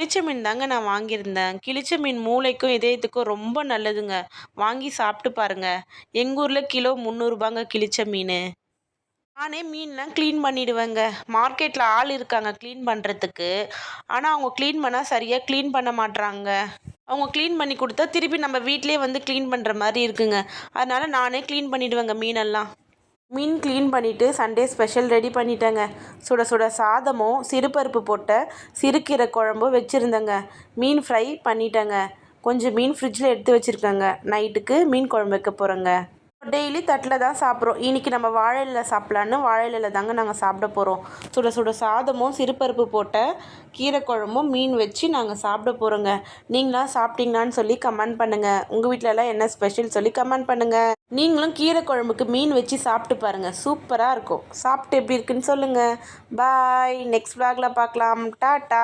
கிளிச்ச மீன் தாங்க நான் வாங்கியிருந்தேன். கிளிச்ச மீன் மூளைக்கும், இதயத்துக்கும் ரொம்ப நல்லதுங்க. வாங்கி சாப்பிட்டு பாருங்க. எங்க ஊர்ல கிலோ ரூ. 300 கிளிச்ச மீனு. நானே மீன்லாம் கிளீன் பண்ணிடுவேங்க. மார்க்கெட்ல ஆள் இருக்காங்க கிளீன் பண்றதுக்கு. ஆனா, அவங்க கிளீன் பண்ணா சரியா கிளீன் பண்ண மாட்றாங்க. அவங்க கிளீன் பண்ணி குடுத்தா, திருப்பி நம்ம வீட்லயே வந்து கிளீன் பண்ற மாரி இருக்குங்க. அதனால நானே கிளீன் பண்ணிடுவேங்க மீனெல்லாம். மீன் கிளீன் பண்ணிவிட்டு சண்டே ஸ்பெஷல் ரெடி பண்ணிட்டேங்க. சுட சுட சாதமும் சிறுபருப்பு போட்ட சிறுகீரை குழம்பும் வச்சுருந்தேங்க. மீன் ஃப்ரை பண்ணிட்டேங்க. கொஞ்சம் மீன் ஃப்ரிட்ஜில் எடுத்து வச்சுருக்கேங்க. நைட்டுக்கு மீன் குழம்பு வைக்க போகிறேங்க. டெய்லி தட்டில் தான் சாப்பிட்றோம். இன்றைக்கி நம்ம வாழை இலையில சாப்பிட்லான்னு வாழை இலையில தாங்க நாங்கள் சாப்பிட போகிறோம். சுட சுட சாதமும் சிறுபருப்பு போட்ட கீரை குழம்பும் மீன் வச்சு நாங்கள் சாப்பிட போகிறோங்க. நீங்களாம் சாப்பிட்டீங்களான்னு சொல்லி கமெண்ட் பண்ணுங்கள். உங்கள் வீட்டிலலாம் என்ன ஸ்பெஷல் சொல்லி கமெண்ட் பண்ணுங்கள். நீங்களும் கீரை குழம்புக்கு மீன் வச்சு சாப்பிட்டு பாருங்கள். சூப்பராக இருக்கும். சாப்பிட்டு எப்படி இருக்குன்னு சொல்லுங்கள். பாய். நெக்ஸ்ட் vlogல பார்க்கலாம். டாட்டா.